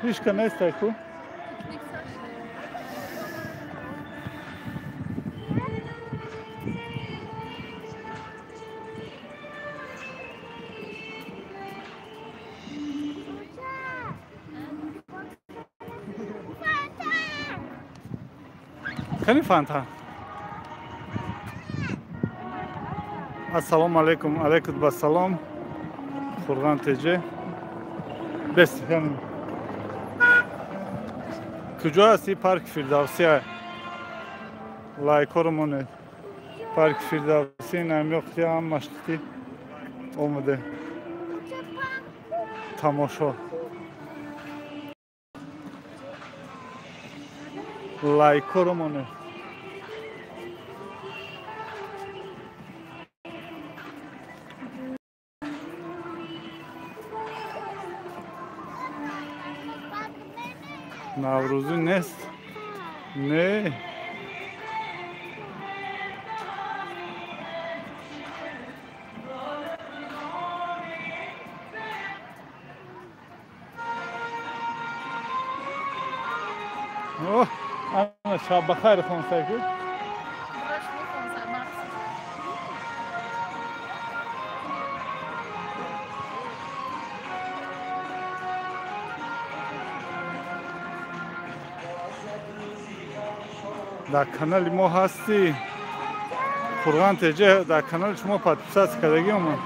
Hiška nestaje tu. Kani Fanta? Assalomu alaykum. Alaykum assalom. Xurgan teje. Best hanım. کجا هستی؟ پارک فردوسی لایکورمونه پارک فردوسی نمیختی هم مشقتی اومده تماشا لایکورمونه نوروزی نیست نه اوه انا شب بخیر خونسه که در کانال ما هستی خورغان تجه در کانال شما پادپساس کردگی اومد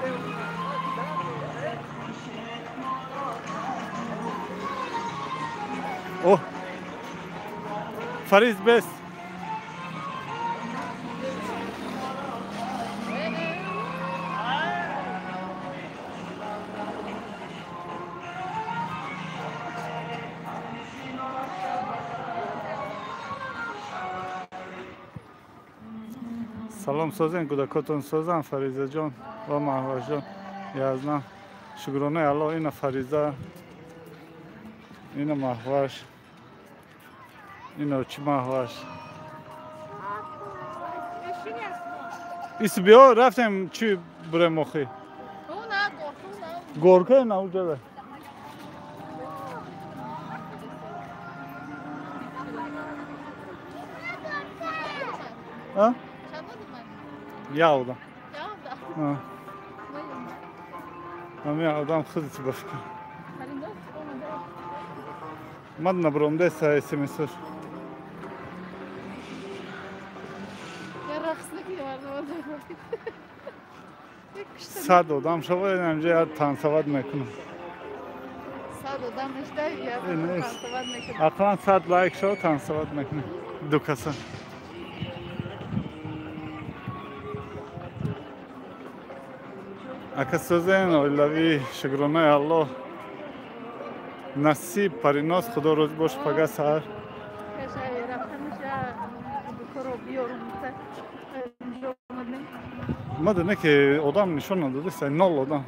اوه فریز بست سلام سازن کودکاتون سازن فریزه جان و مهوش جان یزنا شکرانه الله این فریزه این مهوش این چی مهوش ایس بیا رفتیم چی بره مخی گورکه نه اونجا ده ها Yağda. Yağda. Ha. Ama yağdan kızı başka. Madna bromda sayısı mısır. Ya rahatsızlık vardı orada. Sad odam şova önce ya tansavad mekunu. Sad odam işte ya tansavad mekunu. Aklan sad layık şova tansavad mekunu. Dukasa. Akasazın oğlavi şükrüne Allah nasip parinos Xudo roz boş paga sar. Madı ne ki odam nişan aldı da sen nol odam.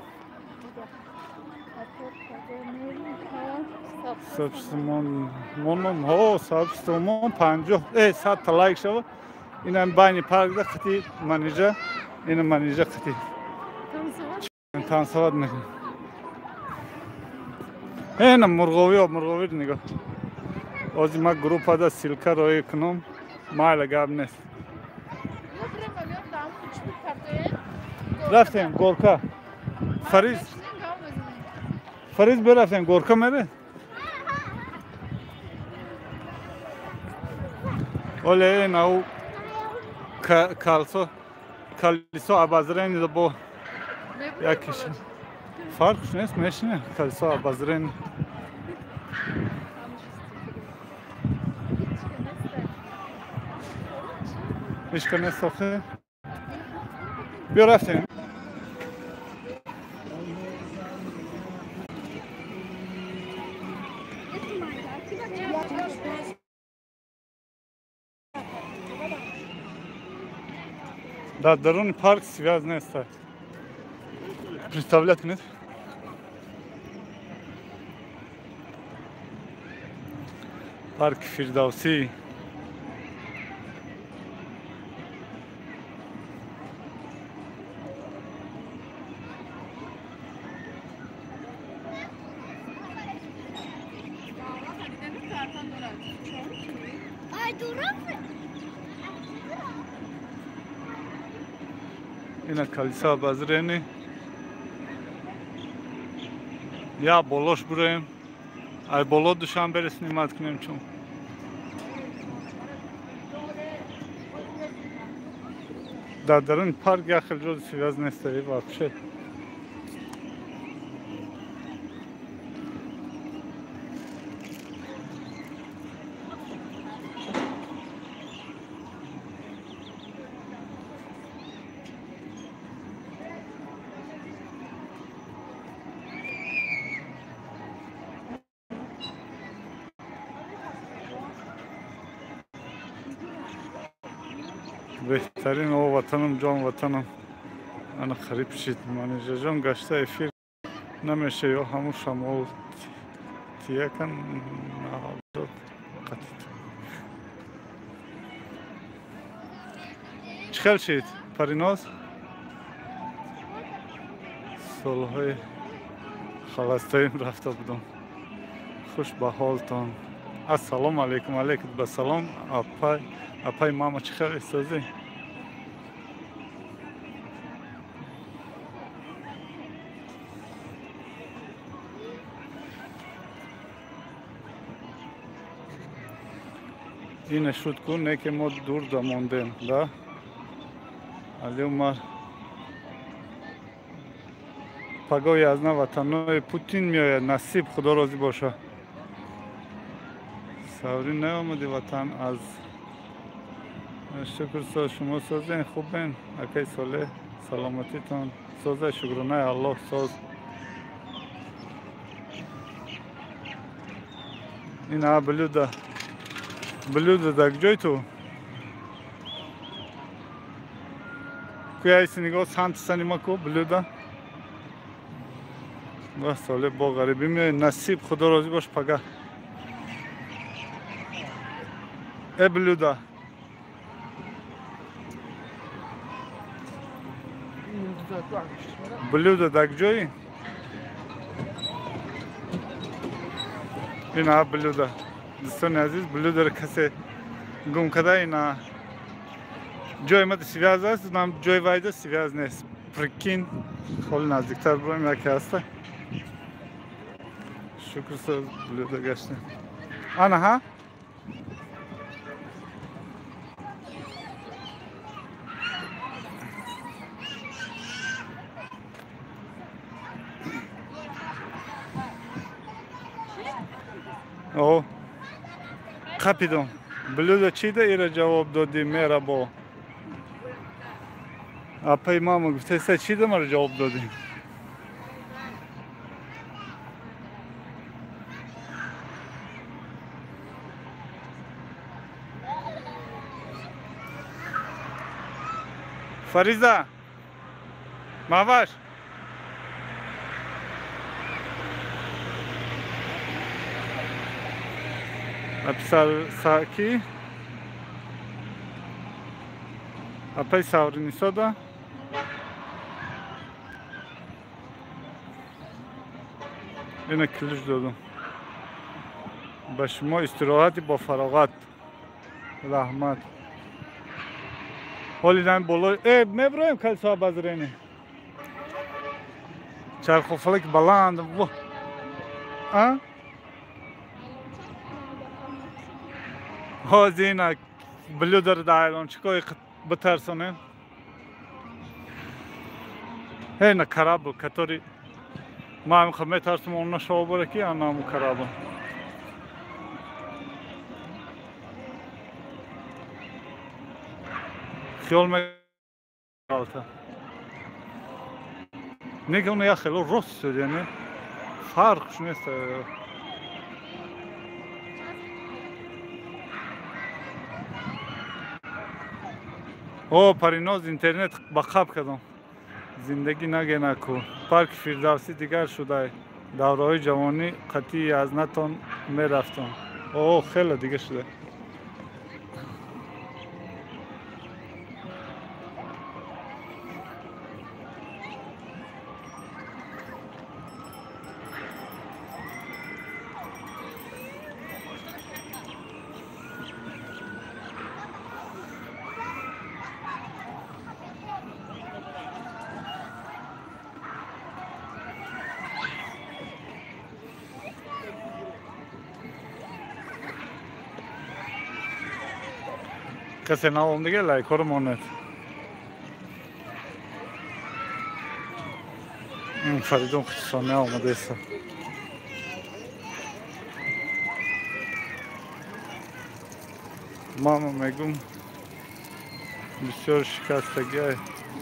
Sabsımon monum ho sabsımon panjo saat talayık şava. İnan bani parkda kıti manija ina manija kıti. Tansavad ne? Ena murgovi niga. Ozima grupa da silka roy knom mala gabnes. Raften Gorka. Fariz beraften Gorka mere? Ole nau kalso abazren da bo. Ya kişi. Fark ne? Kalsa bazren. İşte ne soğuk. Bir raften. در درون پارک سویاز نیست. представлять کنید. پارک فردوسی. اینا کلیسا بازرینی. یا بولوش بریم. ای بولو دوشان برسیم مات کنیم چون. در درون پارک یا خیلی جز سویاز نیست ای واقعه. بهترین او وطنم جان وطنم انا خریب شید من جان گشته افیر نمیشه یا همون شما تیه کن نهاد قطعت چخل شید پریناز سالهای خلاصتایم رفته بودم خوش به حالتان السلام علیکم علیکم بسلام اپای ماما چخل استازی این شد کنه که ما دور دماندیم ده علی عمر پگاهی از نه وطنهای پوتین میآید نصیب خدا راضی باشه سوری نیامدی وطن از شکر سا شما سازین خوبین اکی ساله سلامتیتان سازه شکرانه الله ساز این ها بلوده در جای تو کوی ایسی نگاه سنت سنیما کو بلوده با ساله با غریبی می نصیب خدا راضی باش پگه ای بلوده بلوده در جایی این ها بلوده دوستان عزیز بلوده را کسی گم کده اینا جای ما سویاز است نام جای وایده سویاز نیست پرکین خیلی نزدیکتر بریم یکی هسته شکر ساز بلوده گشته آنها ها او خپیدم بلوده چی ده ایره جواب دادی میره با اپای ماما گفته سه چی ده مرا جواب دادی فریزه مواش اپسال ساکی اپای ساوری نیساده اینه کلش دادم به شما استراحتی با فراغت رحمت حالی دم بالا میبرایم کل صاحب بازرینی چرخ و فلک بلند هازینا بلودر دایلون چیکار بترسونه هینا خراب کتوری ما هم خمه ترسم اون نشو بره کی آنام خراب خیال می‌کنم نگم یا خیلی راست شد یعنی فرقش نیست او پریناز اینترنت بقاب کردم زندگی نگه نکو پارک فردوسی دیگر شده دورهای جوانی قطعی از نتون می رفتم اوه خیلی دیگه شده کسی نام دیگه لایکور ماند این فریدون خصوصانه آمده است ما میگم بسیار شکستگی های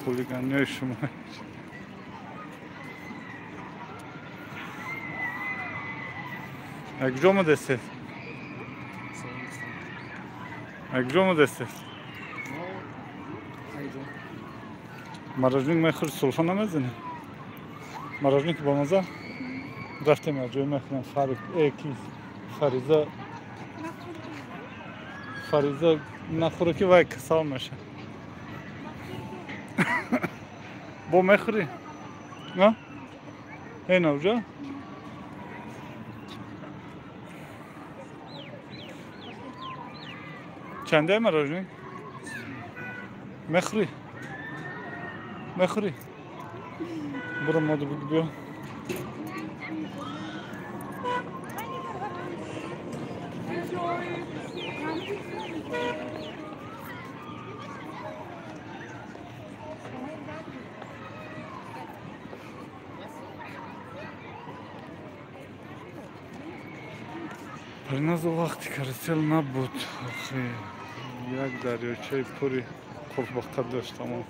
خولیگانی های شما یک جا مدستید یک جا مدستید مراجعین میخوری سلفا نمیزنه مراجعین که با مزه رفتیم یک جای میخوریم فریزه نخوره که وای کسال میشه با میخوری؟ نه؟ این اوجا؟ چنده مراجعین؟ میخوری؟ میخوری؟ برو مادو بگو بیا پریناز وقتی که رسیل نبود آخی یک دریاچه پوری قرباقت داشتم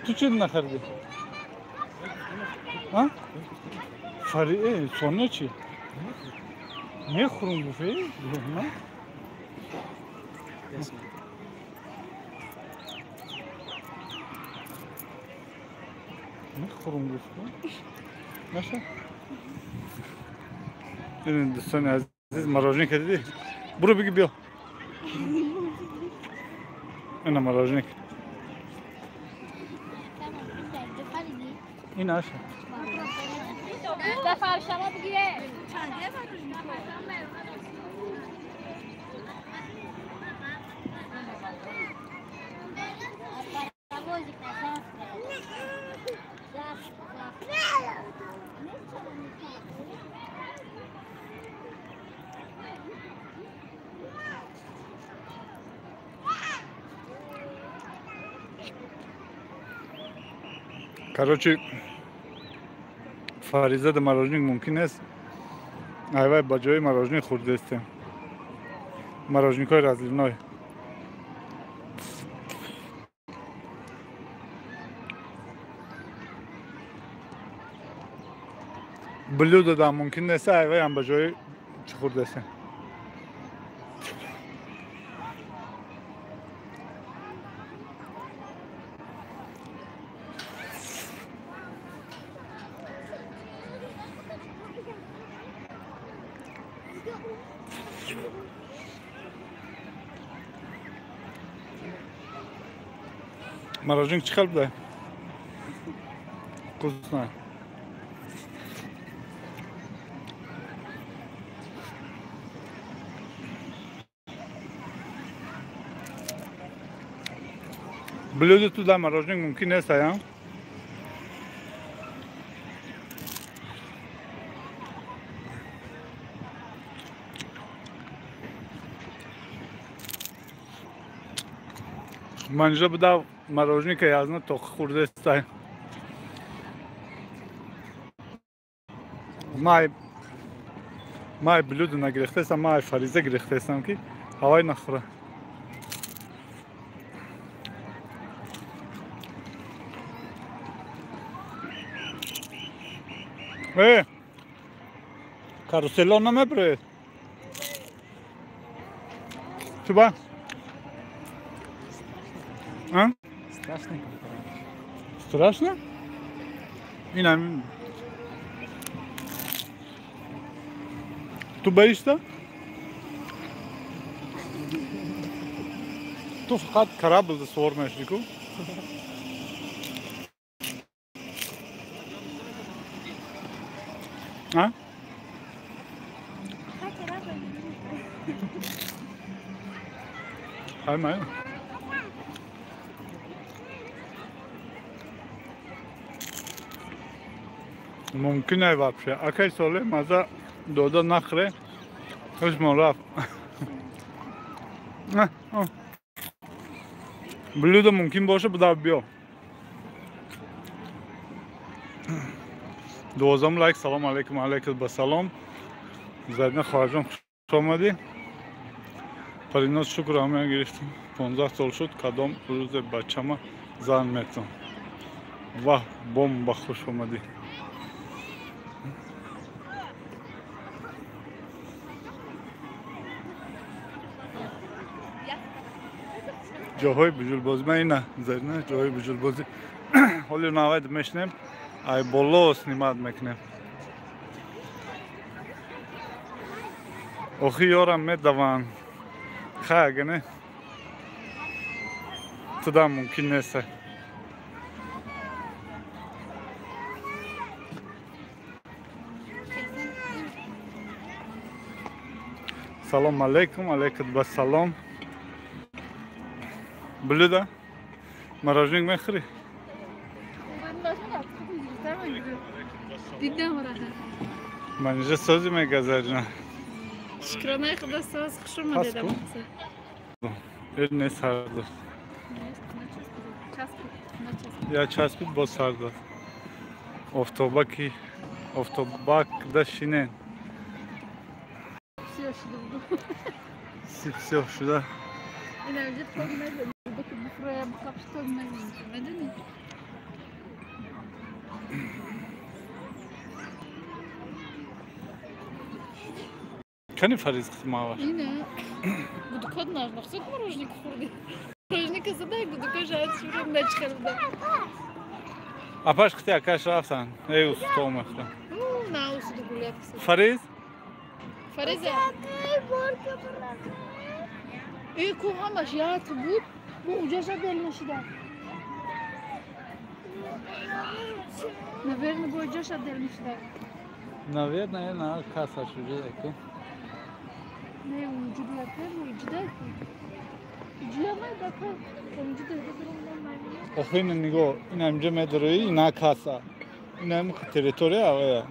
تو چی نخریدی؟ ها؟ سونه چی؟ میخورم بفی؟ نه؟ میخورم بفی؟ نشه؟ این دوستان عزیز مراجعین که دیدی؟ برو بگی بیا اینه مراجعین این آشه دفعه شما بگیره Короче, фариза да мороженик мумкин аст. Айвай ба ҷои мороженик хӯрдестем. Мороженикҳои разливной. Блюдо да мумкин нест, айвай ам ба ҷои чӣ хӯрдестем. Мороженик чӣ хел буда? Вкусно. Блюдо туда мороженик мумкин нест, а? Манжа буда мороженика язна тоқи хӯрдестай. май блюдо нагирехтесам, май фариза гирехтесам ки ҳавай нахӯра. Карусела намебре. Чуба? А? Страшно. Страшно? Инам. Ту боишься? Ту фақат кораблда савор мешуди ку? А? Ай. Мумкин е вообще. Акай соле маза дода нахре. Узмон раф. Блюдо мумкин боше буда биё. 12 лайк. Салом алейкум, алейкум ба салом. Задна хоҳаҷон хуш омадӣ. Париноз шукр ҳамая гирифтим. 15 сол шуд кадом рӯзе бачама зан метам. Ваҳ бомба хуш омадӣ. ҷоҳои буҷулбозӣ ман ина зарина ҷоҳои буҷулбозӣ ҳоли навайд мешнем ай боло снимат мекунем. охи ёрам медаван хагане туда мумкин нест. Салом алейкум, алейкум ба салом. Блюдо? Мороженое мехӯри? Ман инҷа созӣ мегазарҷа. Шукронаи худо соз хуш омадед. Ин не сардод. Я часпид бо сардод. Офтобак да шинен. Всё шуда. Инамҷа тог мезанӣ. Бифроя бухабш тог мезанӣ. Медонӣ? Кани фариз маваш? Ина. Гудукот наш нахсад мороженик хӯрдӣ. Мороженика задай гудукаш аз шурам начхалда. Апаш хити акаш рафтан. Эй устом мехӯрам. На усуду гулят. Фариз? Фариза. ку ҳамаш як буд. Бу уҷаша делнашида. Наверно бу уҷаша делнашида. Наверно, на каса шуҷа ку. Не уҷуда ку, уҷуда ку. Уҷуда да ку. Уҷуда да. Охин нигоҳ, ина инҷа медароӣ, ина каса. Ина ҳам территория авая.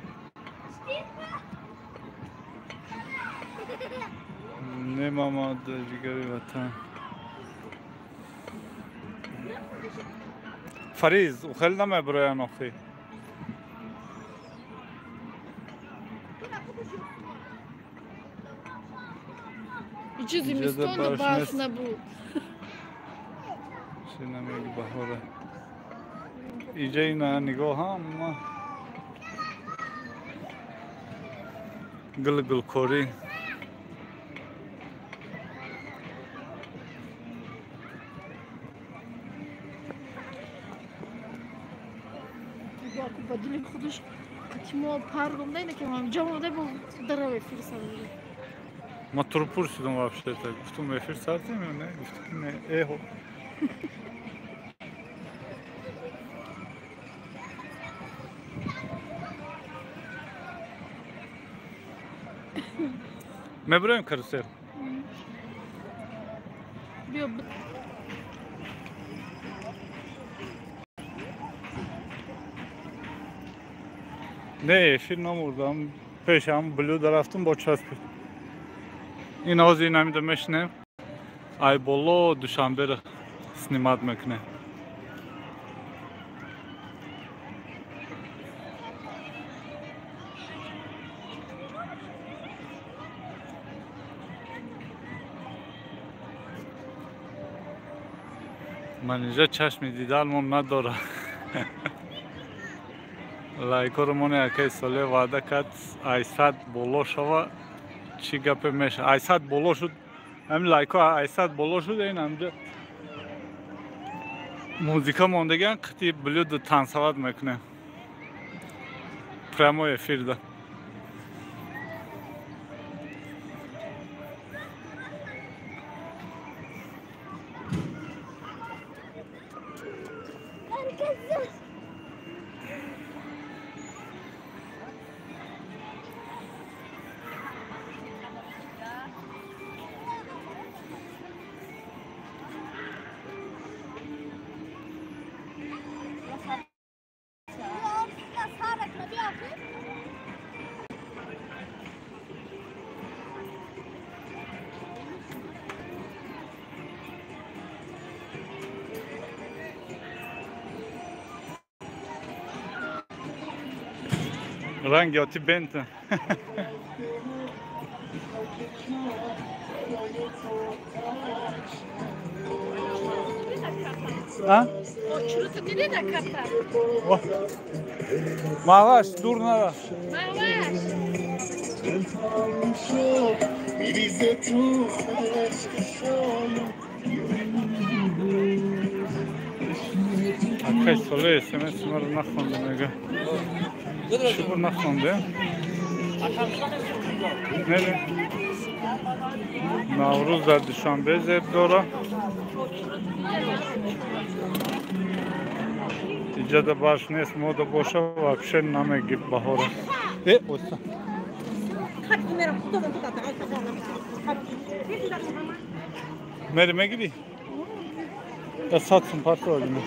Не мама да ҷигари ватан. Фариз, ухел намебароян охи. Иҷа зимистону барф набуд. Чӣ намеги баҳора. Иҷа ина нигоҳ ҳама гулкорӣ. Ба дили худаш тимо паргом дайна ки мам ҷамода бо дарав эфир сарда. Ма турпур шудам вообще так. Гуфтам эфир сардем ё не? Гуфти ки не. Эҳо. Мебароем карусел. Биё. Не, эфир намурдам. Пешам блюдо рафтам бо часпид. ин ҳозир инамида мешинем. Ай боло душанбера снимат мекунем. من اینجا چشم دیدارم نداره. لایکو من یکی ساله وعده کرد 800 بالا شود چی گپ میشه 800 بالا شد همین لایکو 800 بالا شد این همجا موزیکا موندگان قطعی بلود تنسوات میکنه پرامو افیر ده رنگ یاتی بنت ها Çürütü dedi de kapar. Mavaş dur nara Akay soruyor SMS numarı nakhondu mega Şu bu nakhondu Nere? Navruz da Duşanbe zebdora İca da baş nes moda boşa вообще name gibi bahora olsa Merime gibi Ya satsın parça var yine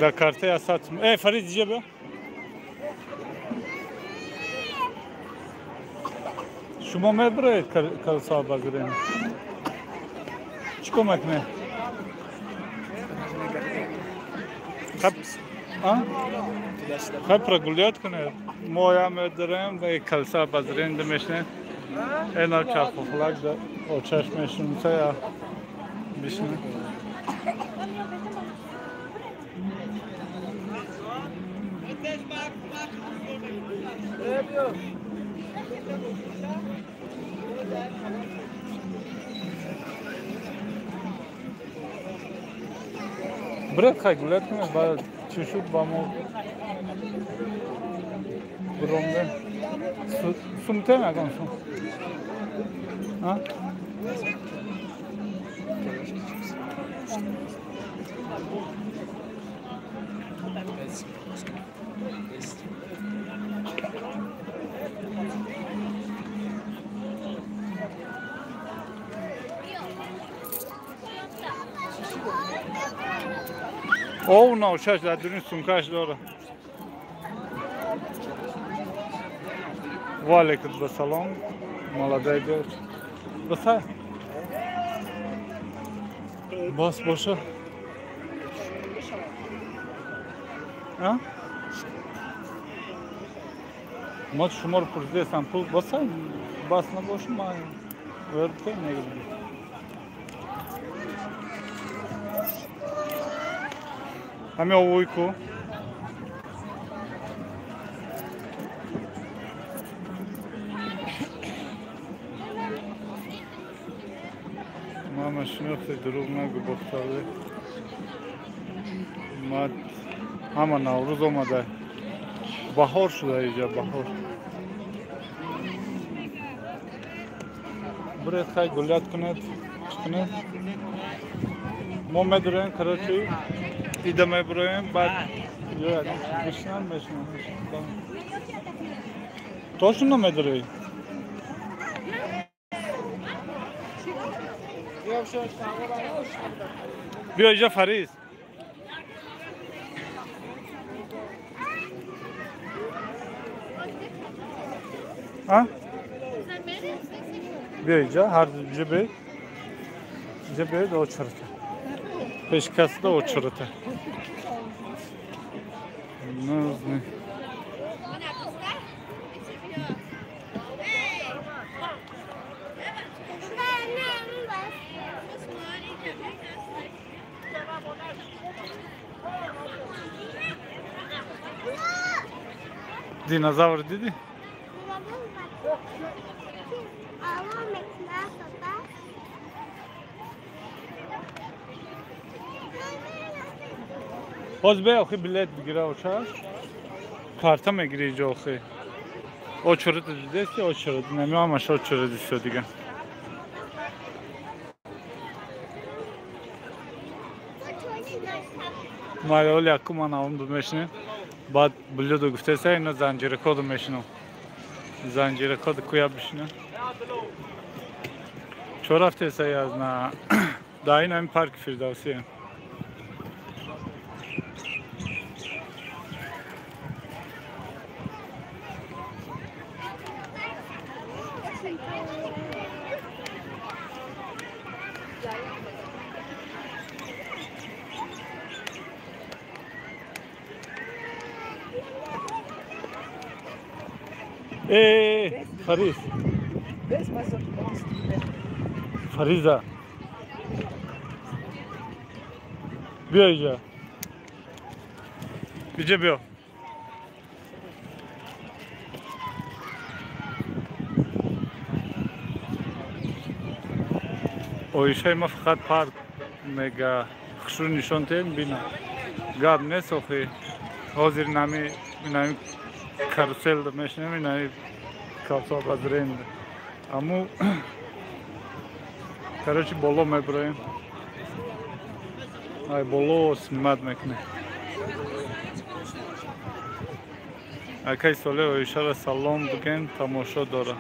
Da kartı ya satsın Farid diyeceğim ya Şuma me buraya kalsa bazılarını Çıkomak ne? Kap ha? Kap reguliyat kone Moya medrem ve kalsa bazılarını demişler En al çarpıflak da o çeşmeşinse ya Bişne Bırak kaygulat mı? Ba çeşit bamo Bromda Sumte mi agansun? Ha? Oh no, şaş da dünün sunkaş doğru. Валейкум салам, молодая девочка. Басай. Бас боша. А? Мот шумор пурзе сампул басай. Бас на бошу май. Верте не gibi. Hami o uyku. Mama şunu durumuna göbektalı. Mat ama Navruz olmadı. Bahar şurada iyice bahar. Buraya kay gulyat kınet, çıkınet. Muhammed Rüyan Karaçayı. İdeme buraya bak. Yok, başından. Точно Медрей? بیا اینجا فریز ها بیا اینجا هر جبه دو چرته پیشکست دو چرته نزنی Dinozavr dedi. باز به آخی بلیت بگیره اوچه کارتا میگیره اینجا آخی او چرا دیده است او چرا دیده نمیام اشا چرا دیده دیگه مایل یکو من اون بمیشنیم بعد بلیدو گفته سه اینا زنجیر کدو میشنم زنجیر کد کویا بشینه چرا رفته سه از نه دا این همین پارک فردوسی فریز فریزه بیا اینجا بیا اویشای ما فقط پارک میگه خشور نشان تین بینا گاب نیست اوخی حاضر نمی کاروسل میشنم اینایی کافسا بازرند امو короче боло меброем ай боло снимать мекне акай соле ишара салом буген тамошо дора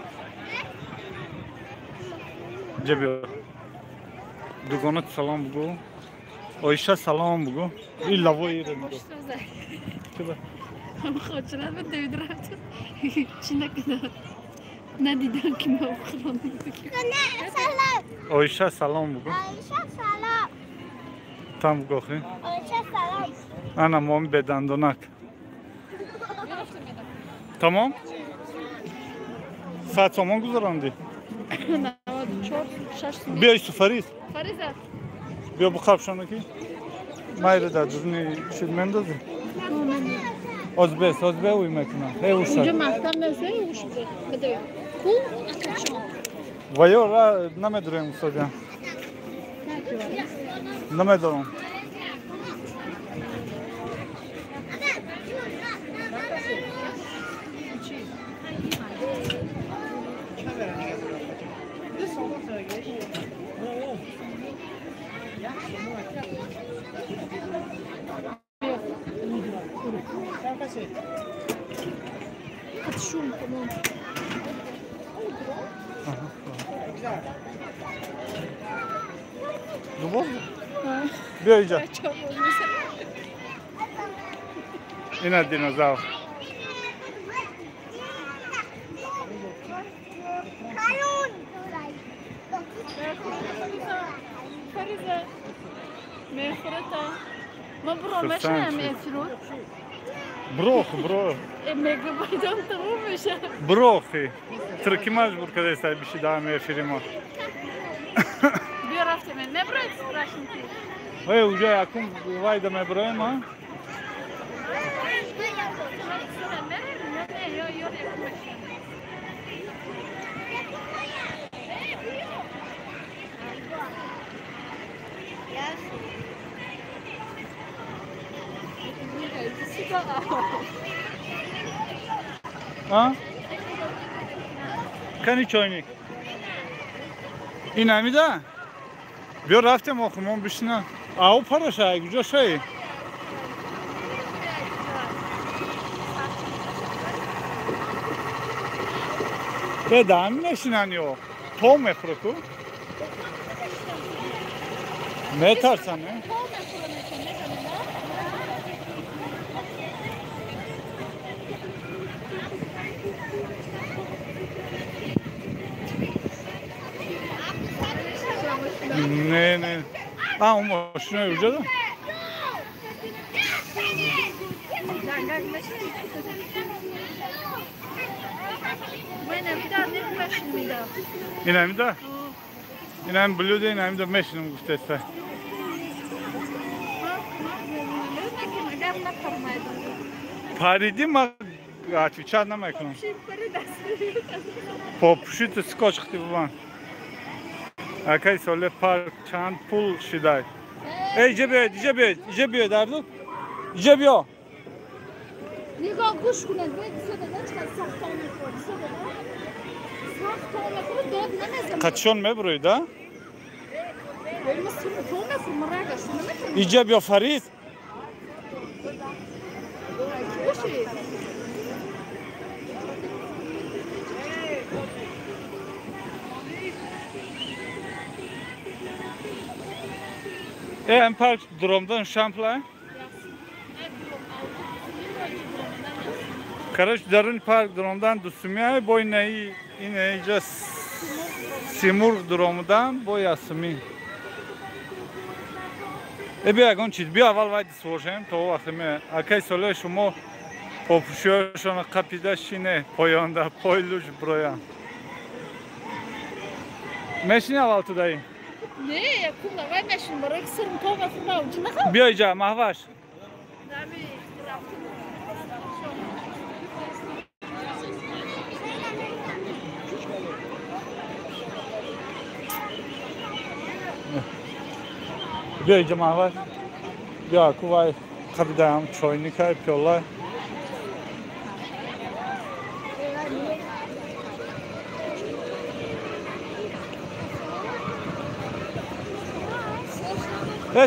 ҷебё дугонат салом бугу оиша салом бугу и лавои рем чиба خاطرات به دوید رفتم چی نکنم ندیدم که ما خرانده بودیم نه سلام آیشه سلام بگو آیشه سلام تام بگو خیلی آیشه سلام انا مامی به دندونک تمام؟ ساعت سامان گذراندی؟ نه 4 6 بیا ایستو فریز فریزه بیا بخواب شانو کی مایره در جزنی شد مندازی از به اوی میکنم هی اونجا اوشد مختم نزه اوشده بده کول اکشان وایو را نمیدورم اوستادیم نمیدورم شوم تمام دوباره بیا اینجا اینا دینوزاور فریزه میخورتا ما برو میشه میفرود برو میگه بایدان تموم میشه برو خی ترکی مجبور کرده است بیشی دام میفریم بیا رفتیم نبرد راشن کی وای اونجا یکم وای دم ابراهیم ها ها کنی چاینی این همیده بیا رفتیم آخمان بشنه او پراشه اگه شایی بده همین نشینن یا تو میخوره تو میترسن نه اون ماشینه اونجا ده این همیده؟ این هم بلوده این همیده میشنم گفته است پریدی ما отвечать نمیکنم. پاپوشی تو سکاچ خطی ببن. اکای ساله پارک چند پول شده. ایجا بیاید، ایجا بیاید اردو. ایجا بیا. نگاه گوش کنند باید صدا چقدر سخت آمد کنید صدا سخت آمد کنید داد نمیزم قطشان میبروید ها؟ باید ما سرمتو میفرم رگش نمیفرم ایجا بیا فرید باشید ام پارک درامدان شامپلا Короче, Darın Park durumdan Dusumya boy neyi yine iyice Simur durumundan boy Yasmin. Bir agon çiz bir aval vaydi soracağım to vaktime akay söyle şumo popuşuyor şuna kapıda şine poyanda poyluş buraya. Meşini aval tudayım. ne kumda vay meşin barak sırmıto میفرم ucuna kal Bir iyice mahvaş. Bir cemaat var. Ya kuvay kapıdayım çoyunu yapıyorlar.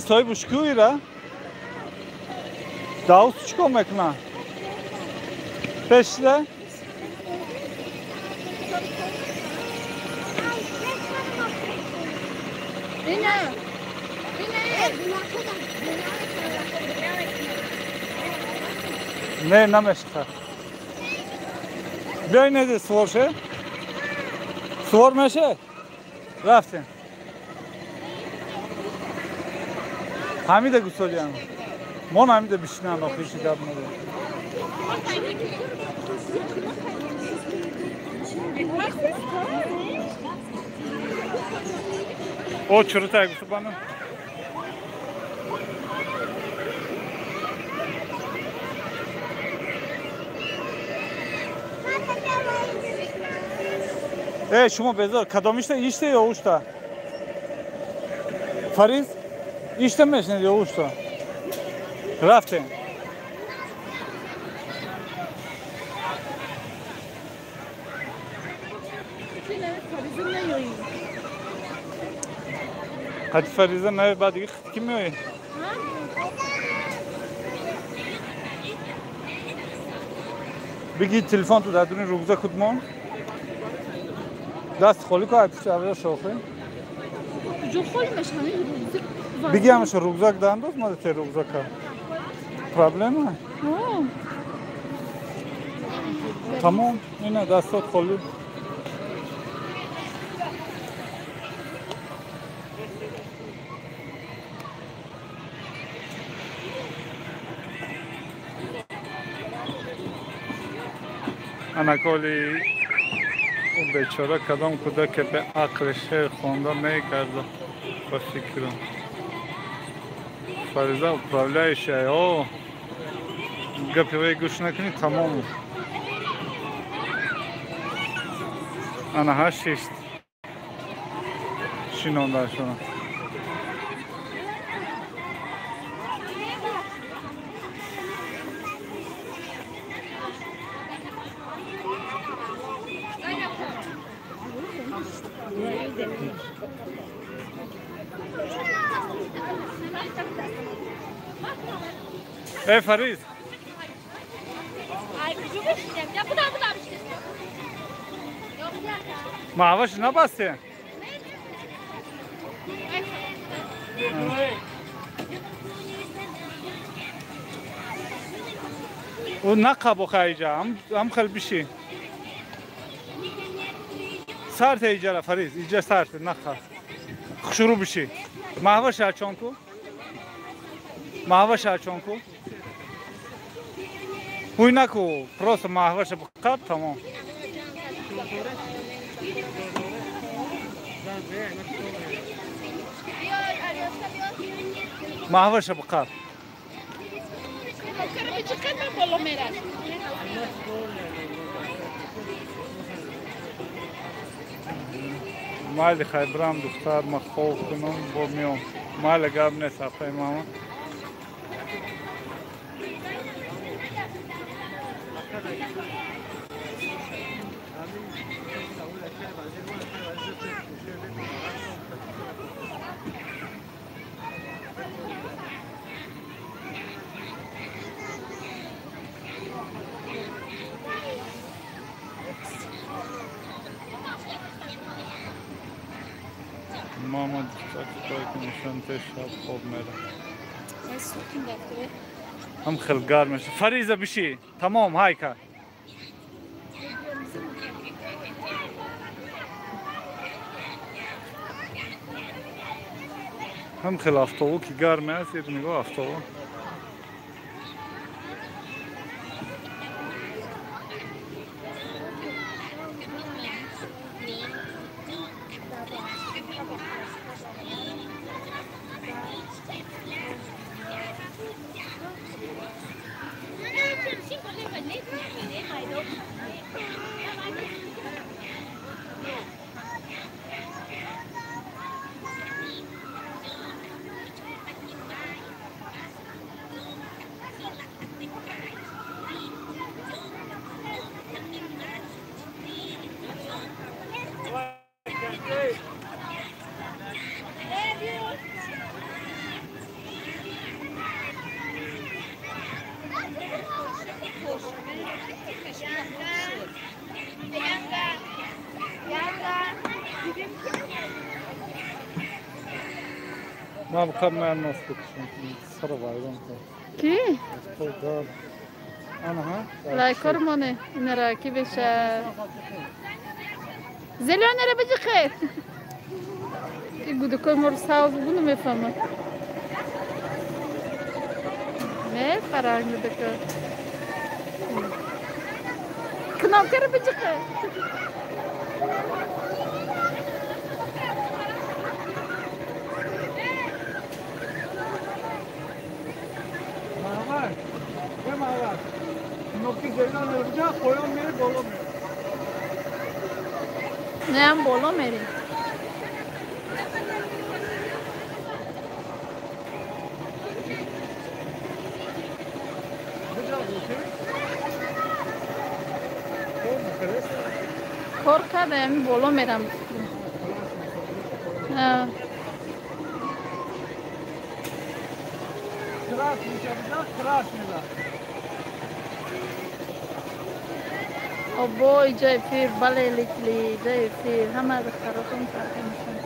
Soy bu şkuyra. Daha suç koymak mı? Peşle. Ne nameşka? Biay ne de svorşe? Svor meşe? Raftin. Hamide gusolyan. Mon hamide bişnan okuyuşu yapmadı. O çürütay gusu bana. Şuma bezar kadamışta işte yoğuşta. Fariz işte meşne yoğuşta. Raftin. Hadi Fariz'e ne badı kim yoğun? بگید تلفن تو دادونی روزه کدوم؟ دست خالی که پیش اول شاخه؟ جو خالی میشه همین روزه بگی همش روزه دانداز ما ته روزه که پرابلم نه؟ تمام اینه دستات خالی انکالی اون بیچاره کدام کده که به عقلش خونده میکرده با فکرم فریضه و پرابلایش ها گپی وی گوش نکنی تمام انا هشت شینونده شونه Fariz. Ay kızım işte. Ya bu da işte. Yok ya. Mavaş ne bastı? O ne kabuk ayacağım? Am khal bir şey. Sart icara Fariz. İyice sart ne khal. Şuru bir şey. Mavaş açon ko. Mavaş açon ko. Huynaku, просто mahvaşa bakar tamam. Mahvaşa bakar. Bakar bir çıkar mı bolo merak? مالی خیبرم دختر ما خوب کنم با میام مال گاب نیست اپای ماما ماما دختر که نشان شب خوب میره هم خلقار میشه فریزه بشی تمام های که هم خیلی افتاو که گرم است یه نگاه افتاو ما بقى ما نوصلك صرف عليهم کی؟ انا ها لای کرمانه این راکی بشه زلیان رو بجی خیر این گوده که مر ساز بونو میفهمه نه فرانگ بده که کنام که رو بجی خیر نه هم بالا میریم کار کرده همین بالا میرم Kıraş yapacağız, kıraş mı? ابو جای فیر بله لیکلی جای فیر همه دختراتون فرقه میشن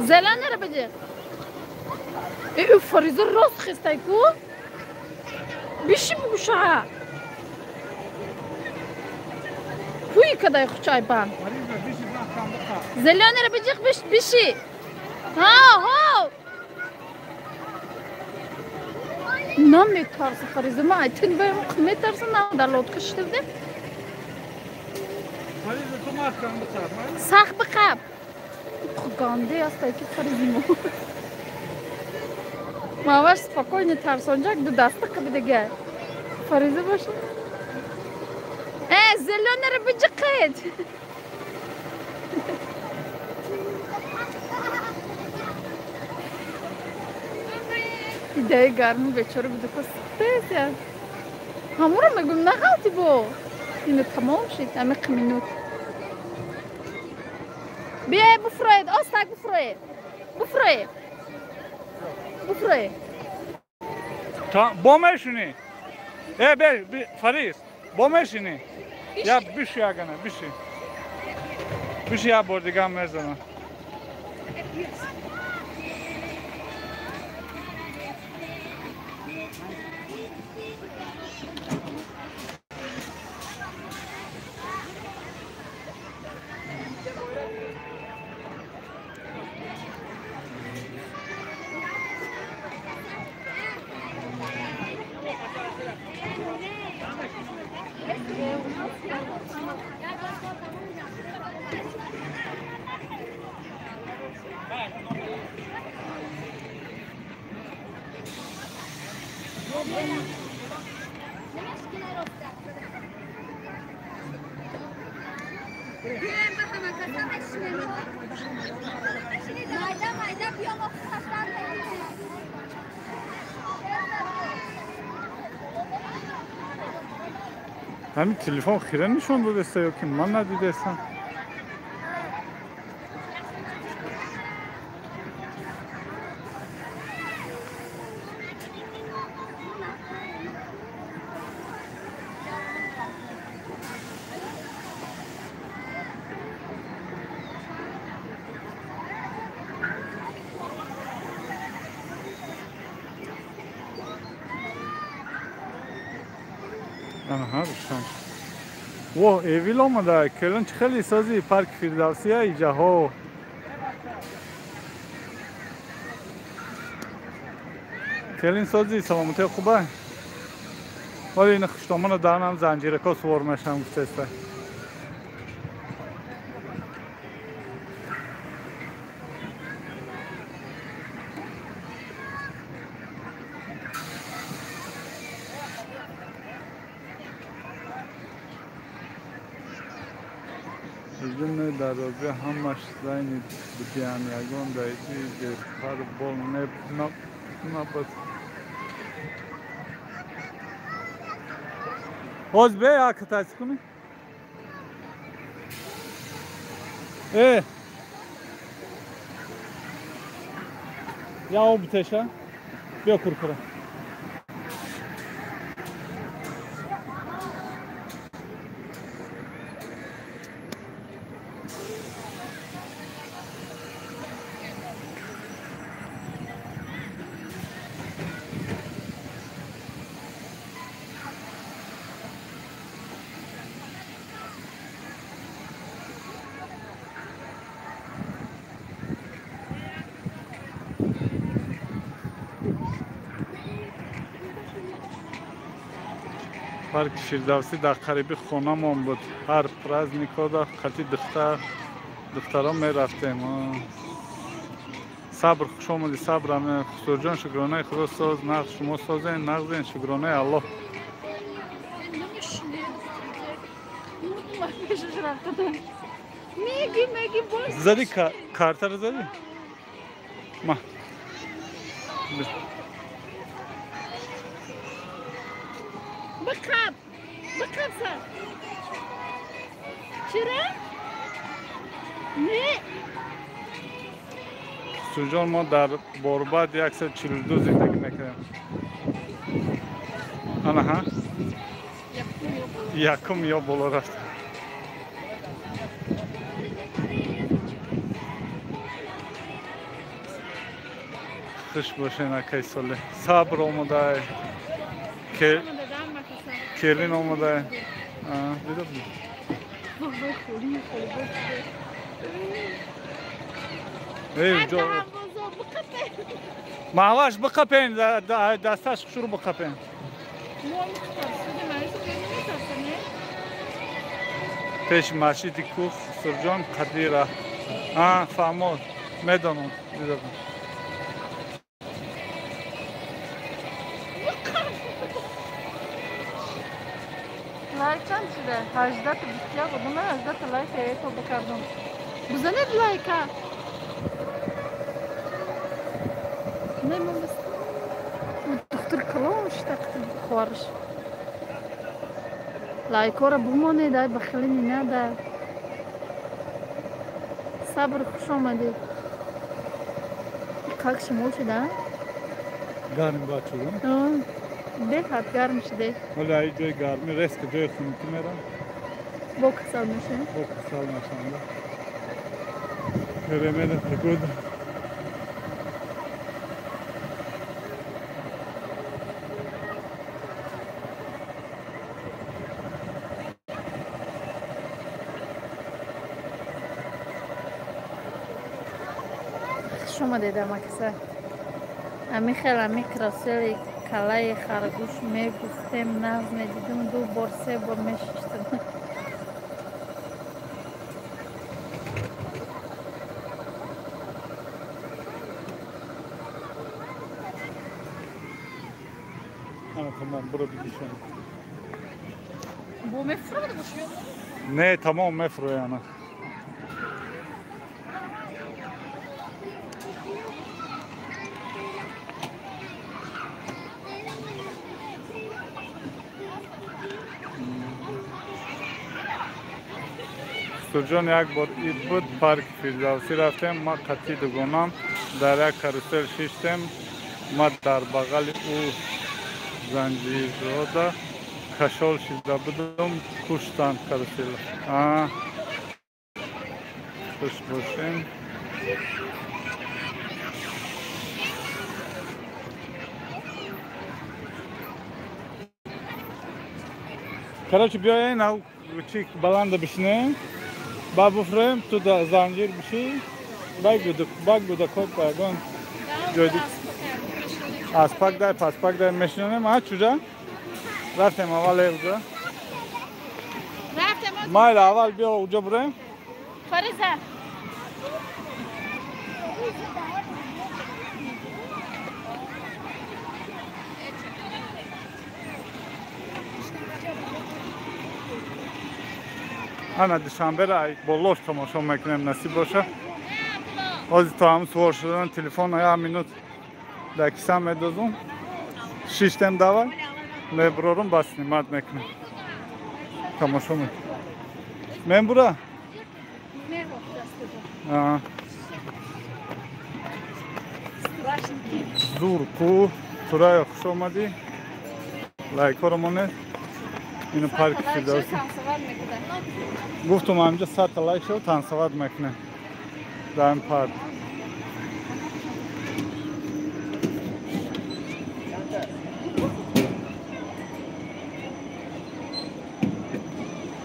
زلان نره بجه ای فریزه راست خسته کو بیشی بگوشه کوی کدای خوچای بان زلان نره بجه بیشی ها نام میترسه فریزه ما ایتون بایم میترسه نام در لود کشترده فریزه تو ماسکن بسار سخ بقب گانده است که فریزه ما واش спокойно ترسانجاک دو دسته که دیگه فریزه باشه زلانه رو بجقید ایده گرمی بیچاره بوده که سخته همون رو میگم نغلطی با اینو تمام شد امیق منوت بیای بفرایید آستک بفرایید با میشونی فریز با میشونی یا بیشی اگه نه بیشی یا بردگاه میزنم Mayda mayda biyolog taşlar همین تلفن خیره نشون داده است یا که من ندیده استم. Aha, روشن. واه ایویل آمده. کلان چه خیلی سازی پارک فیردوسی اینجا ها. کلین سازی سلامتی خوبه. ولی این خشتمان دارم زنجیره که سوار میشم گفته. Üzümle darbe hammaş zayni bitiyan yagon dayıcı har bol ne bas. Oz be ya kıtası kuni. Ya o biteşa. Bir kurkura. پارک فیردوسی در قریبی خونه‌مان بود. هر پرازنیکا دا خطی دخترها میرفتیم. صبر خوش آمدی صبر همه خسرو جان شکرانه خدا ساز نقش شما سازین نقضین شکرانه الله. میگی باز زدی کارتر زدی؟ ما بکب سر چرا؟ نه سوجان ما در بورباد 142 زندگی میکنیم. آنها ها؟ یکم یا بالا رفت. خوش باشین اکای ساله. صبر آمده که کلین آمده. دیده بود. جو ماواش بقپین دستش شروع بقپین. پیش مسجد کوف سرجان قدیره. فهمود میدانم دیده بود. لایکم شده 18 تا بسیار بودم 18 تا لایک ایتو بکردم بزنید لایکا نه من بس دختر کلام اشتاقت بخورش لایکا را بمانید ای بخیلینی نده صبر خوش آمدید کاک شما شده گرم باد شده بخواد گرم شده ولی ای جای گرمی رست که جای خونکی میرم با کسال میشه با کسال میشنده میره تکود شما دیدم اکسه امی خیلی امی کراسیلی کلای خرگوش میگفتم نغز میدیدم 2 بار 3 بار میششتم tamam bura bir düşün. Bu mefru mu düşüyor? Ne tamam metro yani. Sujon یک بار اید بود پارک فیردوسی رفتیم ما قطعی دوگانم در یک کاروسل شیشتیم ما در بغل او زنجیر رودا کشال شده بودم کشتن کاروسل خوش باشین Короче, بیاین او چی بلند بشینه با بفرم تو زنجیر بشی بگو دا کد بگون جدی اسپاک دای پاسپاک دای میشنه ما چجا رفتیم اول اونجا مایل اول بیا اونجا بریم فریزه انا دوشنبه را بالاش تماشا میکنیم نصیب باشه از تا هم سوار شدن تلفن یا مینوت دکیسم میدازم شیشتم داور میبرارم بس نماد میکنم تماشا میکنم من برا زور کو تورای خوش آمدی لایک رو اینو پارک فیردوسی گفتم همینجا 100 تا لایک شد تنصوات میکنه در این پارک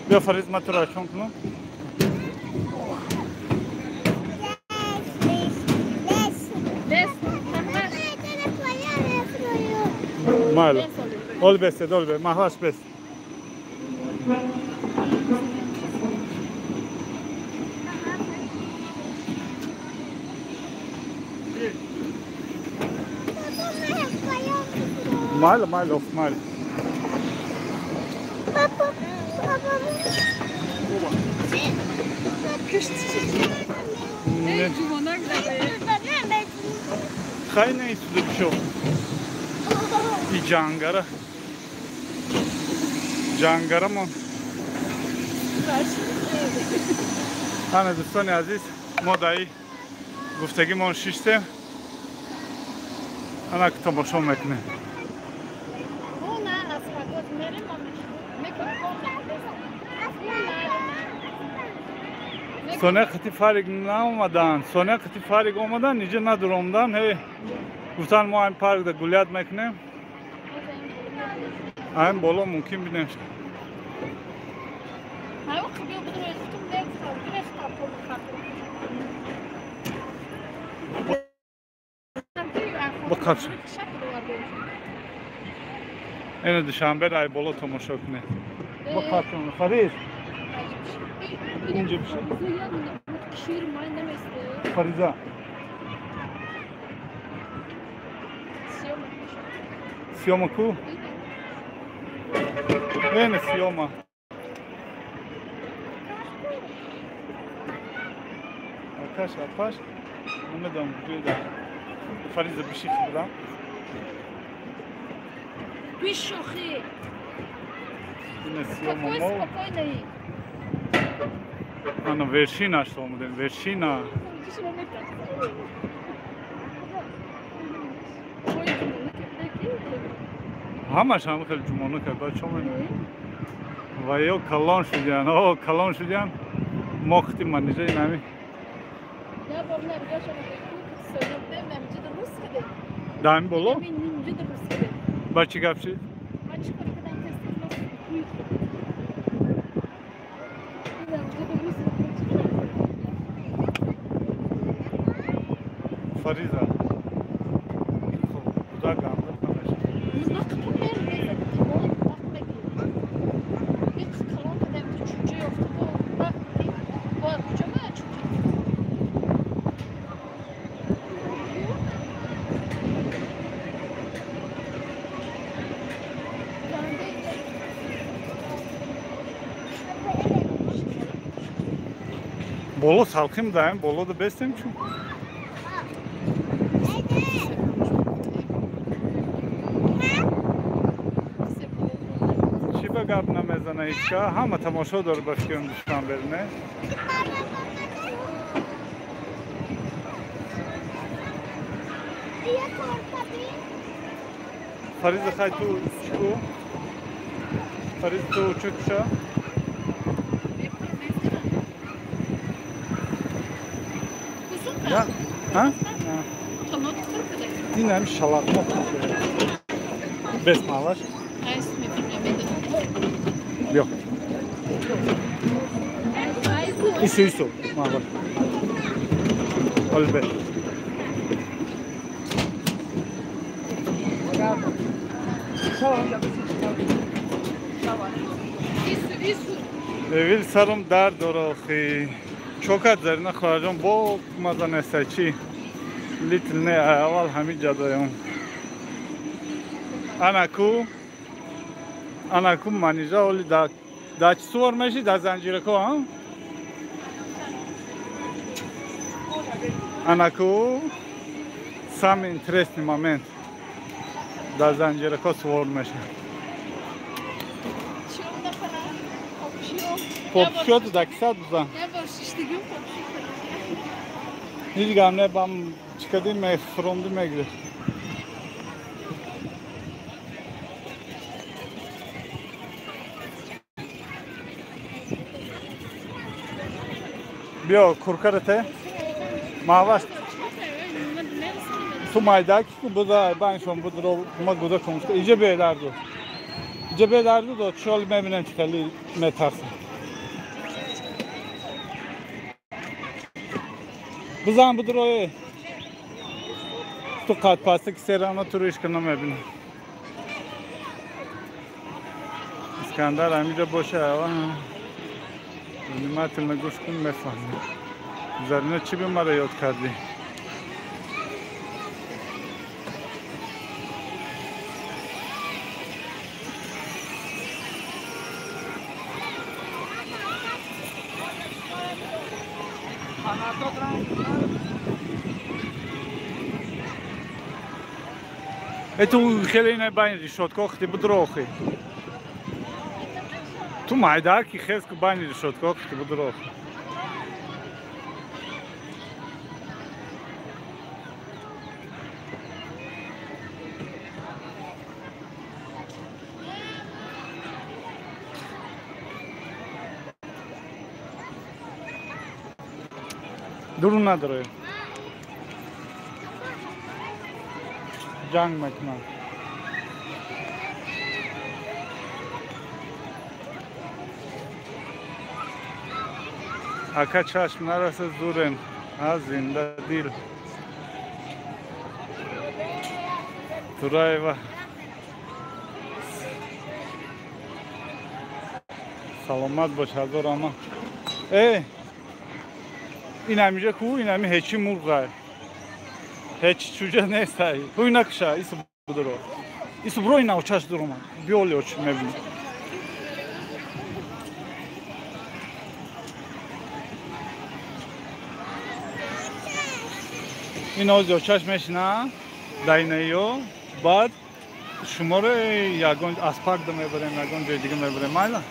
بیا فریز من تو را چون کنم مالا ol besed ol be mahlas bes Mile of mile. Хай не сюда пішов. І Джангара. Джангара мон. همه دوستان عزیز ما دایی گفتگی ما شیشتیم انا که تماشا میکنه سونه خطی فارغ نامدن سونه خطی فارغ آمدن اینجا ندرومدن هی گفتن ما این پارک در گلیت میکنیم این بالا ممکن بینیم Bakar. Yine Duşanbe ay bolo tamaşa okune. Bakar sonra Fariz. İnce bir şey. Fariza. Siyoma ku. Yine siyoma. Arkadaş. Bunu da burada. Fariza bir şey burada. Bir şoki. Yine siyoma mol. Ana verşina što mu dem verşina. Hama şamı khel cumonu kadar çomen. Vayo kalon şujan. O kalon şujan. Moxti manije nami. Ya borna bigaşa söyledi memci de Rus gibi. Dami bolo? Memci de Rus gibi. Başı kapşı. Açık ortadan kestirmez. Büyük. Memci de Rus gibi. Fariza. Bu da gamlı arkadaş. Bak bu nerede? Bak bekliyor. Bir kalon kadar üçüncü yoktu. Bak. Bu ucuma üçüncü. Bolu salkım dayım. Bolu da beslem çünkü. چی بگم نمیزنه هیچگاه همه تماشا داره به فیلم دشمن برینه فریز خواهی تو چکو فریز تو چکشا یا ها این هم شلاق besmalar. Yok. İsu. Mavar. Olbe. Evil sarım dar doroxi. Çok azlarına xarajım bol mazan esaçi. Little ne aval hami cadayım. Anaku manija oli da çisu var meşi da zanjireko ha? Anaku some interesting moment da zanjireko svor meşi. Popşiyordu da kısa duza. Hiç gamle bam çıkadım me from the megre. Bio kurkarete mavaş tu maydak bu da ben son bu da guda konuştu iyice beylerdi do çol mebinen çıkalı metarsa bu zaman budur o tu kat pastık serana turu işkana mebin İskandar amica boşa hava Внимательно гушкун мефахме. Зарина чи би мара ёд карди? Ето хеле не бајни решотко, ти будрохи. Tu majdaki hezku banji rešot, koliko ti budu roho. Durun nedir o? Jang makina. Aka çeşme arası durum, zinde değil. Turayva. Salamat baş hazır ama. İnemice ku, inemi heçi murgay. Heç çuca ne say? Huyna kışa, isu budur o. İsu bro ina uçaş duruma. Bir oluyor mebni. این اوزیو چشمش نه داینیو بعد شماره یگان اسپاک دم میبریم یگان جای دیگه میبریم مایلا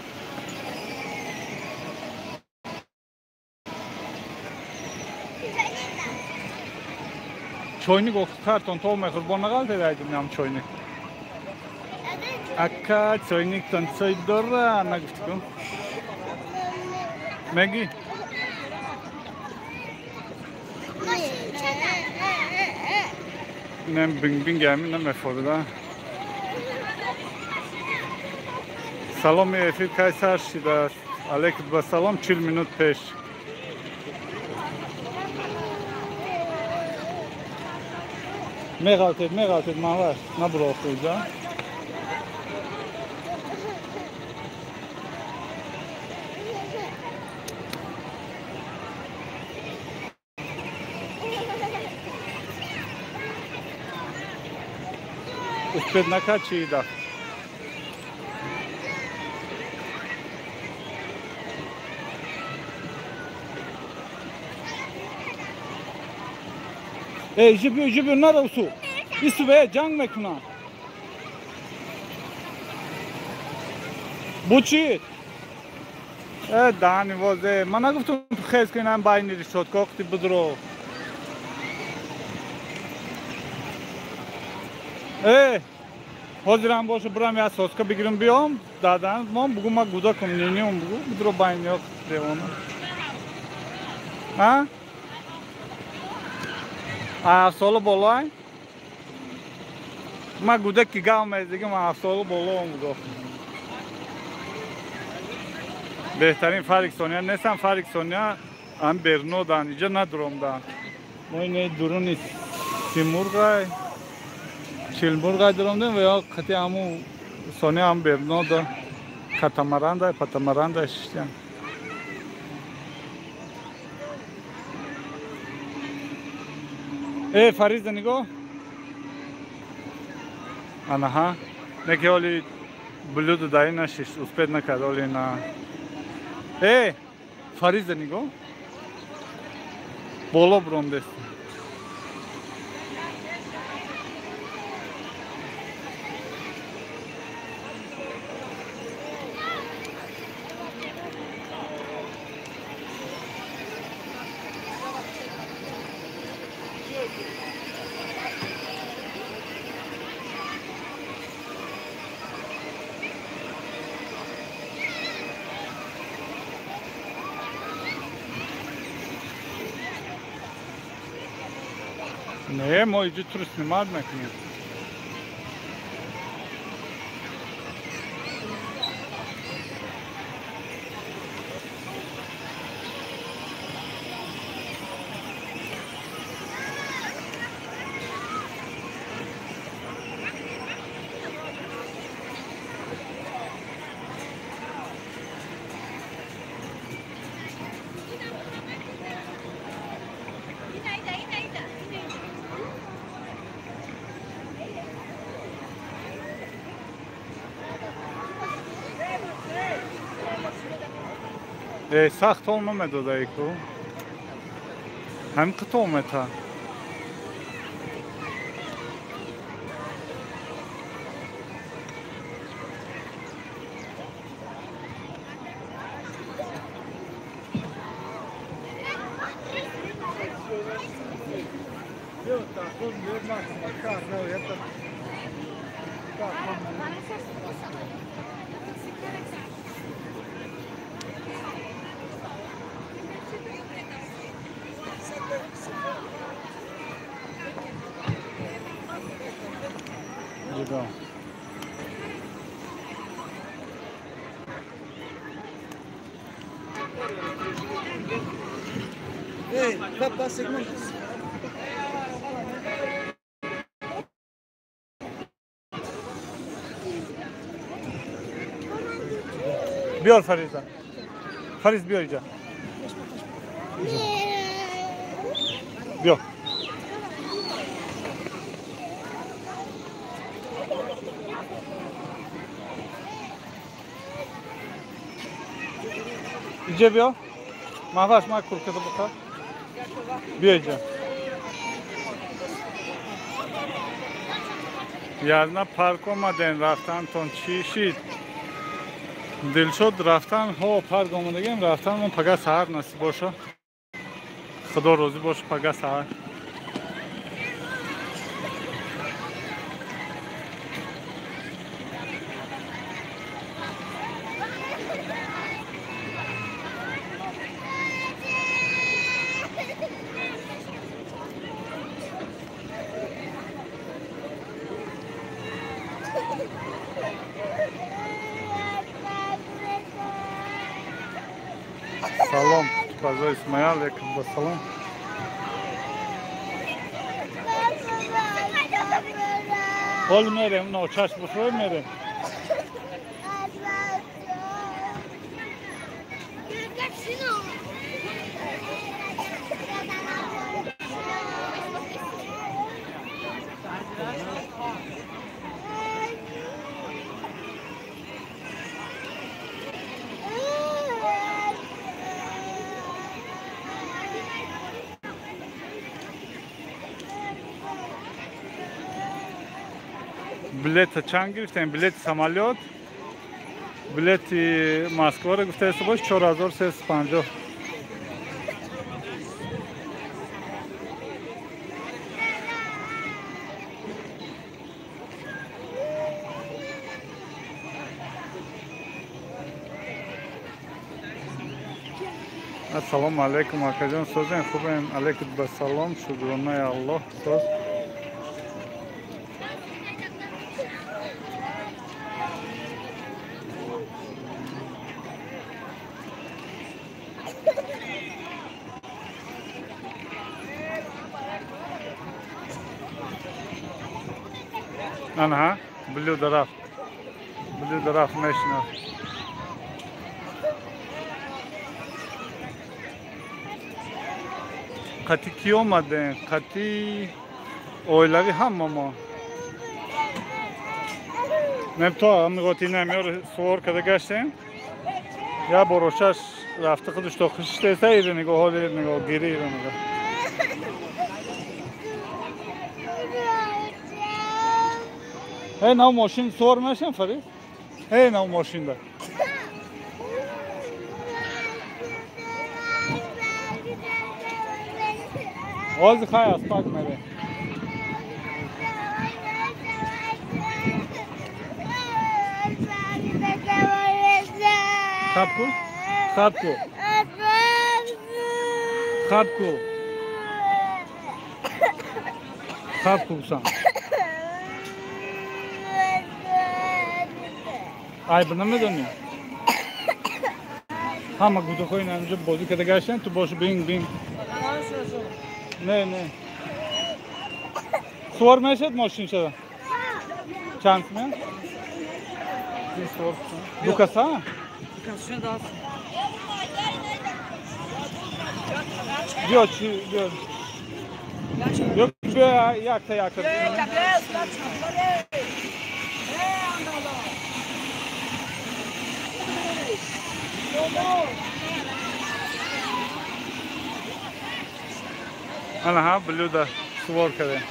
چوینی گفت کارتون تو میخور با نقل دیدیم نام چوینی اکا چوینی تون چوی دوره نگفت کن مگی Nem bing gelmi nem eforda. Salom efir kaysar şidas. Aleyküm ve salam 40 minut peş. Megaltet mavar. Na bırakıyca. Uspred nakači i da. جبیو نرو ایسو به جنگ میکنن بو چی؟ دهنی وازه من نگفتم تو خیز کنم باینی ریشت که وقتی بدرو حاضرم باشه برم یه ساسکا بگیرم بیام دادن ما بگو ما گودا کم نینیم بگو بدرو باینی ها دیوانه ها؟ سال بالای؟ ما گوده که گاو میزدگی ما سال بالا هم بگو بهترین فریکسونیا نیستم فریکسونیا هم برنو دن اینجا ندارم دن ما اینه درونی سیمورگای چیلمورگای دارم دن و یا خطی همون سونیا هم برنو دن کتاماران پتاماران ششتیم فریز نگاه آنها نکی حالی بلود دایی نشیش اسپید نکرد حالی نه فریز نگاه بالا برام دست نه ما اینجا توریست نماد میکنیم سخت olmamadı o da Eko. Hem kıt olmadı. Yok, takım yok makar ne yapar? Legal. Dá segundos. Bior Fariz'a. Fariz bior iyice. Bior. İyice bior. Mahvaş mı kurkada bakar? Bior iyice. Yarına park olmadan raftan ton çişit. دلشد رفتن ها پرگ آمدگیم رفتن من پگه سهر نصیب باشه خدا روزی باشه پگه سهر Салом, Пазо Исмаил, алейкум басалам. Ol merem, no çaş buşoy merem. Билет чанд гирифтем? Билети самолёт, билети Москваро гуфтаест бош 4350. Ассалому алейкум акаҷон, созен хубем? Алейкум басалом, шукронаи Аллоҳ. Соз анҳа блюдо рафт мешинад. Қати ки омадем? Қати оилави ҳама мо. Нем то амиғоти намёр сувор када гаштем. Я борошаш рафта худуш то хиштеса ири нигоҳ ҳоли нигоҳ гири ири нигоҳ. Эй нав мошин сувор мешем Фарид? Эй нав мошинда. Ҳозир хай аст пак мере. Хабку? Хабку. Хабку. Хабку сам. Ай бuna медони? Ҳама гудухои намҷо бозӣ када гаштан ту бошу бин. Не. Сувор мешад мошин шада? Чанд ме? Дукаса? Биё чи, биё. Биё якта. Анаҳа блюдо сувор кардем.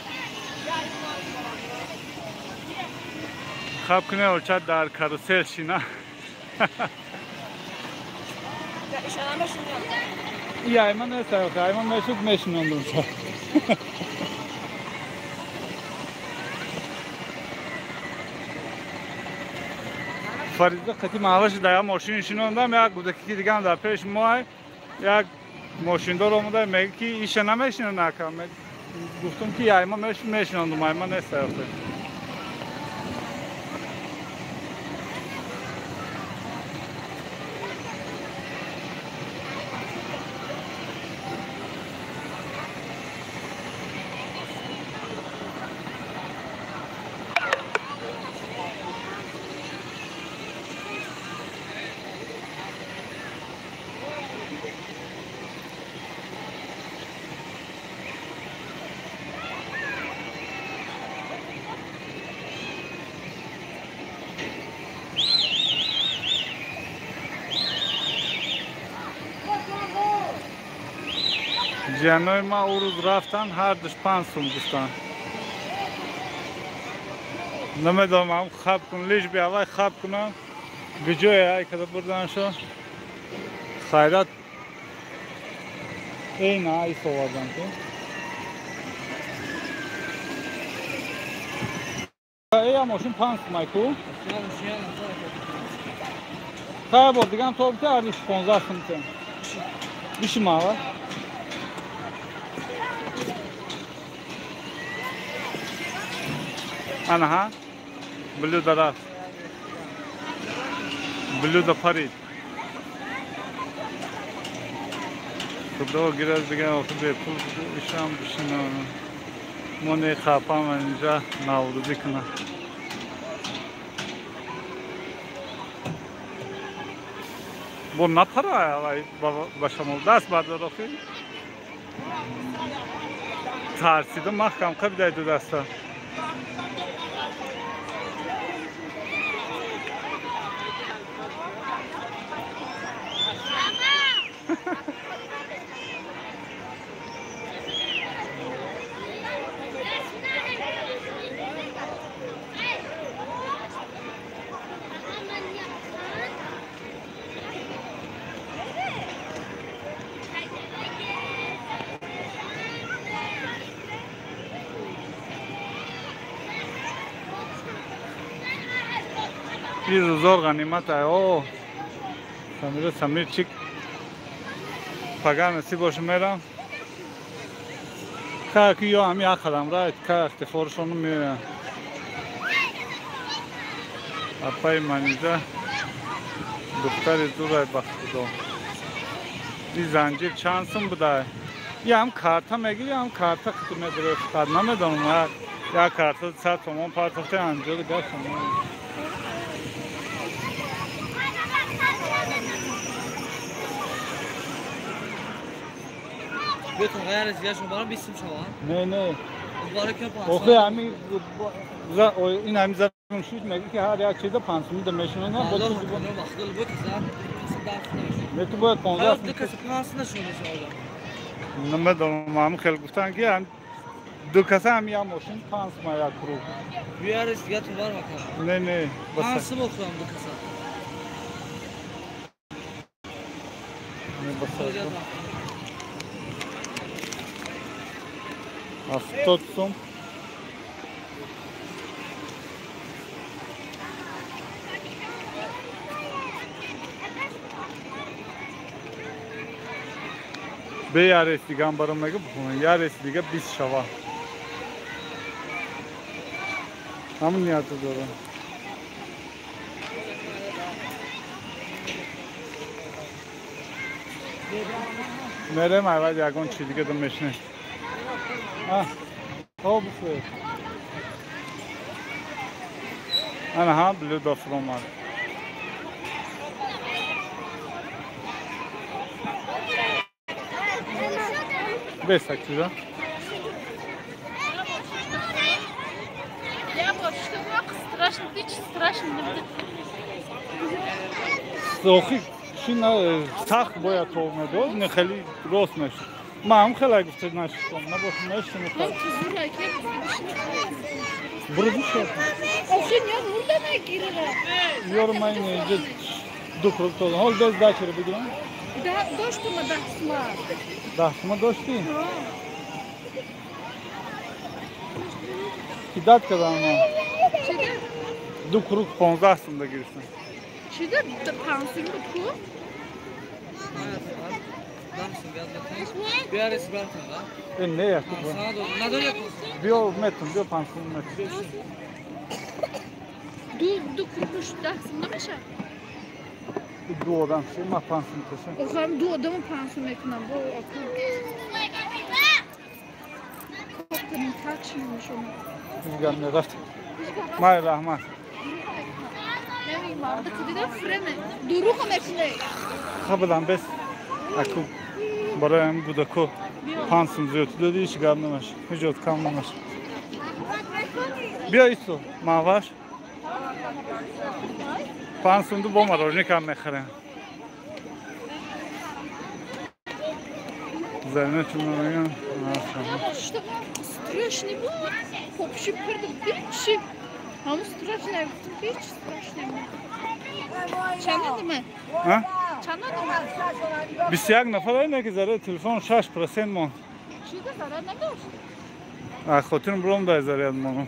хаб куне олчад дар карусел шина. Яйма нест айма мешуд мешинондум. Фариза қати маҳалаш дая мошин шинондам, як гудаки дигам дар пеш моай, як мошиндор омада меги ки иша намешинон акам. Гуфтум ки айма мешинондум, айма нест айохе. ҷианои ма ӯ рӯз рафтан ҳардуш 5 сум гуфтанд. намедонам хаб кун лиш биавай хаб кунам биҷое ай када бурданшо хайрат эйна ай совардан ки эя мошин 5 сум айку кая бор дигам то бите ардиш 15 сум тен бишимава анаҳа блюдо рафт блюдо Фарид худо гирад бигам охир бепул ишам бишинам мо не хапам инҷа наврӯзӣ кунам бо напара ба шамол даст бардорохӣ тарсида маҳкам қа бидай ду даста Bir zor ganimet ay. O. Samir çık. Paga nasip boş meram. Kalk yo am yakalam rahat kalk te forşonu mu? Apay maniza. Doktor duray baktı. Bir zancir şansım bu da. Ya am karta megi ya am karta kıtme duruyor. Kadına mı donma? Ya karta saat tamam partakta ancak da tamam. Götür gayret ya şu bana bisim şava. Ne. Mübarek yap. Oku ami o inami zaten şu megi ki her ya şeyde pansımı da meşhur ne Allah bu. Allah bakıl bu kızlar. Ne tu bu konza. Hayat dikkat pansında şöyle şöyle. Nama da mamı khel guftan ki am dukasa am ya moşin pansma ya kuru. Bir yer fiyatı var bakalım. Ne. Nasıl okuyorum bu kısa? Ne basar. Hocam. Aftotsum. Be yaresi gambarım ne gibi bu? Yaresi diye biz şava. Hamın niyatı doğru. Nereye mayva yagon çiğdike de meşne. Ah, o bu şey. Ana ha blue da from var. Besak güzel. Я больше страшно, дичь страшно. Soğuk. Şimdi tak boya tohumdu. Ne khali rosmeş. Mam khala gufte naşkom. Ne boşuna işte ne Ben kızıra ki Burada şey. Olsun ya burada ne girer? Yormayın ne dukruk tolun. Hol bez daha çere bugün. Da dostu mu dasma? Dahsıma doştu. Kidat kazanma. Çide Dukruk ponzasında girsin. çide pansin bu. Bir yer esmer tanıda. Ne yaptı bu? Sana doğru. Ne doğru yapıyorsun? Bir metin, bir pansiyon metin. Du kurmuş dasma mı şey? Doğudan şey ma pansiyon kesin. O zaman du adamın pansiyon ekran bu akıl. Kapının taçıymış onu. Bizgan ne dert. May rahmat. Ne bileyim vardı kıdıda frene. Duru kam ekne. Kapıdan bes. Akıl. Barayım bu da ko. Pansım ziyotlu da hiç garnamaş. Hiç ot kalmamış. Bir ay su. Ma var. Pansımda bomar or ne kam mekhere. Üzerine çumlamayın. İşte страшный bu. Kopuşup kırdım. Hiç. Ama страшный. Hiç страшный. Çanadı mı? Ha? Çanadı mı? Bisyak nafar ne ki zara telefon şaş prasen mon. Çiğde zarar ne var? Ah, xotin bulom da zara mon. Ne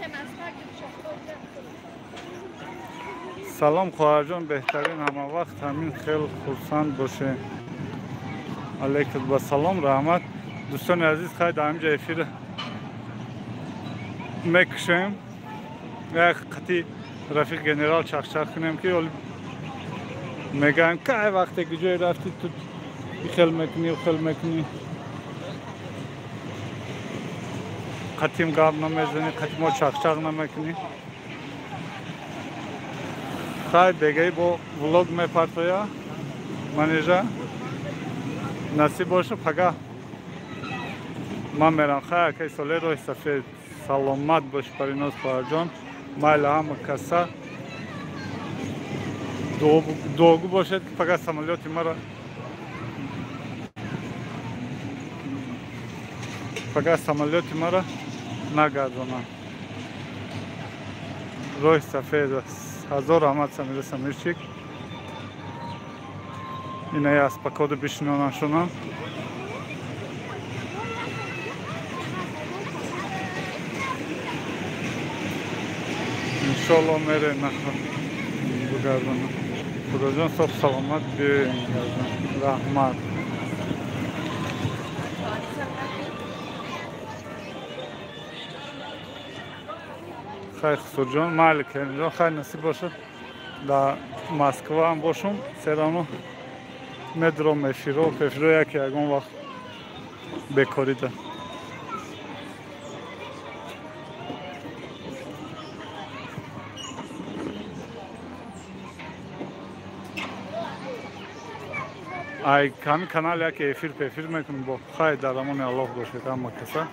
temel Salam Xwajon behtarin hama vaqt hamin khel xursand boše. Alaykum va salom rahmat. Do'stoni aziz qay daimja efir mekshim. Ya qati Rafiq general chaqchaq kunam ki ol megan kay vaqte gujoy rafti tut xelmekni qatim gabna mezani qatim o chaqchaq namekni. Hay begay bu vlog me partoya maneja nasip boشه paga من میرم خیلی که ساله روی سفید سلامت باش پریناز پرجان مایل همه کسا دوگو باشد که فقط سمالیاتی مرا نگردانم روی سفید هزار رحمت سمیره سمیرچیک اینه از پکود بشنونن شونم İnşallah mere nakha bu gazını. Buradan sağ salamat bir gazını. Rahmat. Xayr Xusurjon, mayli Kerimjon, xayr nasib bo'lsin. Da Moskva ham boshim, serano metro mefiro, pefiro yaki yagon vaqt bekorida. Ay kanal yaki efir pefir mekunum bo. Xayr daramoni Alloh boshqa hamma kasa.